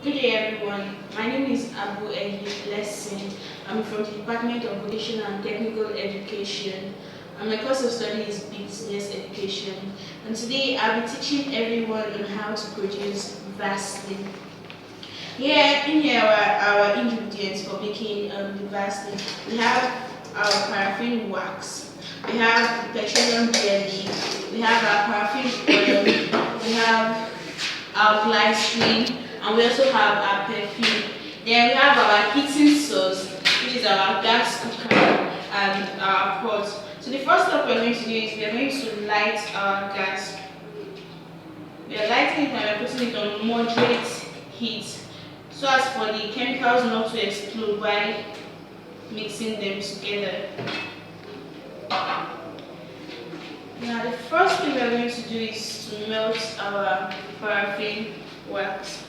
Good day everyone, my name is Ehi Abi. I'm from the Department of Vocational and Technical Education and my course of study is Business Education, and today I'll be teaching everyone on how to produce Vaseline. Here are our ingredients for making the Vaseline. We have our paraffin wax, we have petroleum jelly, we have our paraffin oil, we have our glycerin, and we also have our perfume. Then we have our heating source, which is our gas cooker and our pot. So the first step we're going to do is we are going to light our gas. We are lighting it and we're putting it on moderate heat so as for the chemicals not to explode while mixing them together. Now the first thing we are going to do is to melt our paraffin wax.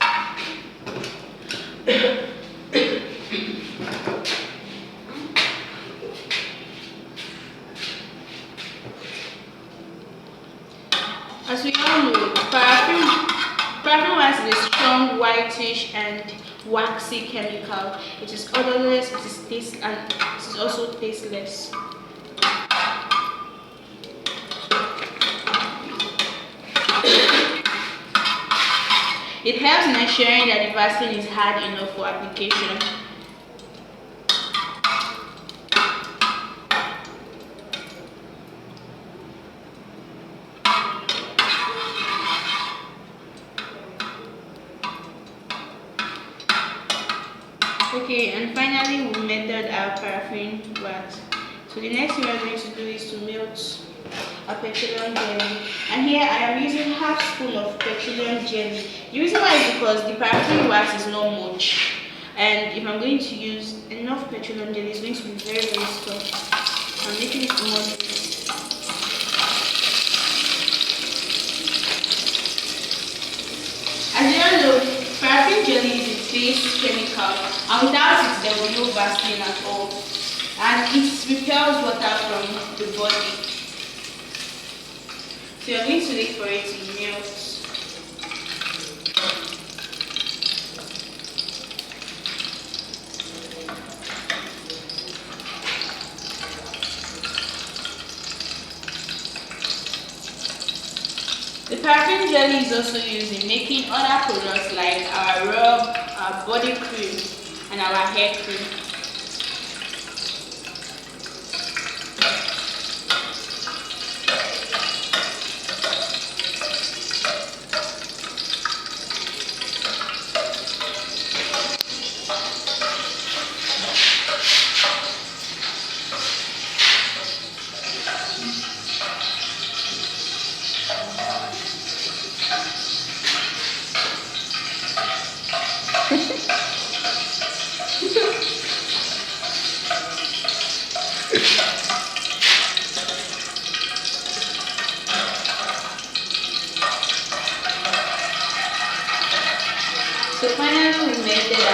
As we all know, paraffin wax is a strong whitish and waxy chemical. It is odorless, it is also tasteless. It helps in ensuring that the Vaseline is hard enough for application. Okay, and finally we melted our paraffin wax. So the next thing we are going to do is to melt a petroleum jelly, and here I am using half spoon of petroleum jelly. The reason why is because the paraffin wax is not much, and if I'm going to use enough petroleum jelly, it's going to be very soft. I'm making it moderate. As you all know, paraffin jelly is a base chemical, and without it there will be no Vaseline at all, and it repels water from the body. So you're going to wait for it to melt. The paraffin jelly is also used in making other products like our rub, our body cream, and our hair cream. So finally we melted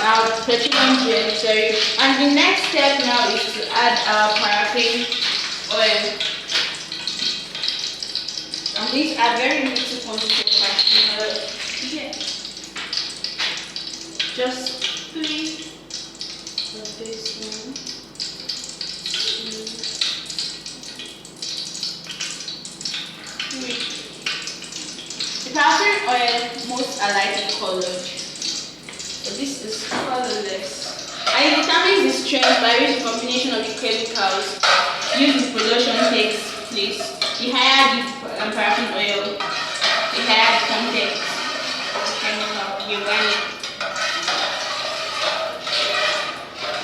our petroleum jelly, and the next step now is to add our paraffin oil. I'm going to add very little quantity of paraffin oil here. Just 3 of this one. The paraffin oil, most are light in color, but this is colorless. And it determines the strength by which the combination of the chemicals used in production takes place. The higher the paraffin oil, the higher the content of the chemical, the organic.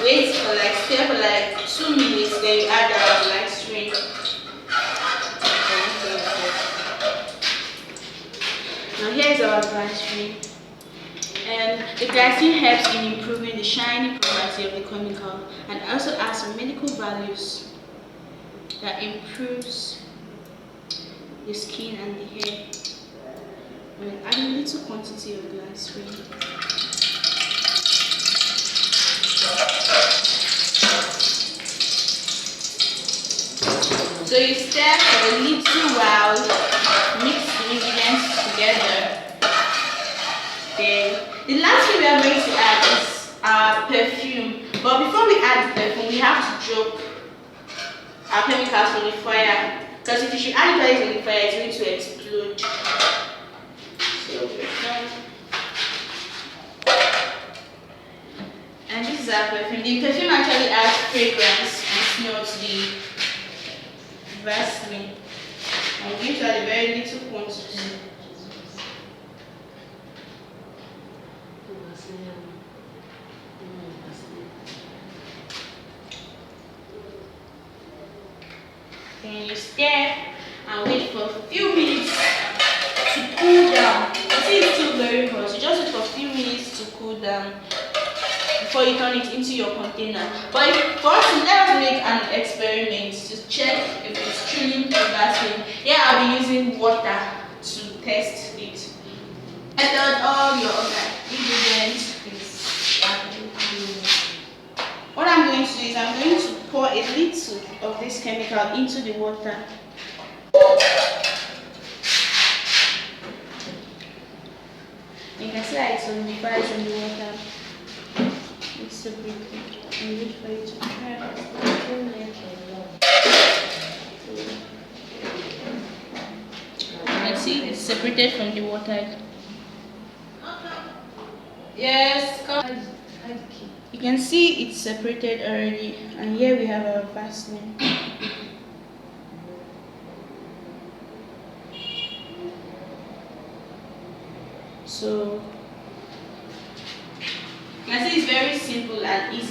Wait for like 2 minutes, then you add our glycerin. Now here's our glycerin, and the glycerin helps in improving the shiny property of the chemical and also has some medical values that improves the skin and the hair. And adding a little quantity of glycerin. So you stir for a little while, mix the ingredients together, then The last thing we are going to add is our perfume. But before we add the perfume, we have to drop our chemicals from the fire. Because if you should add it in the fire, it's going to explode. So we're done. And this is our perfume. The perfume actually adds fragrance and smell to the Vaseline. I'm going to add a very little quantity. Then you stir and wait for a few minutes to cool down. You see it's still very hot, so just wait for a few minutes to cool down before you turn it into your container. But for us to let us make an experiment to check if it's truly the Vaseline, here I'll be using water to test it. And then all your other ingredients is what I'm going to do is I'm going to pour a little of this chemical into the water. You can see that it's on the fire in the water. It's separated. I'm wait for it to dry. You can see it's separated from the water. Yes, come. You can see it's separated already, and here we have our Vaseline. So you can see it's very simple and easy.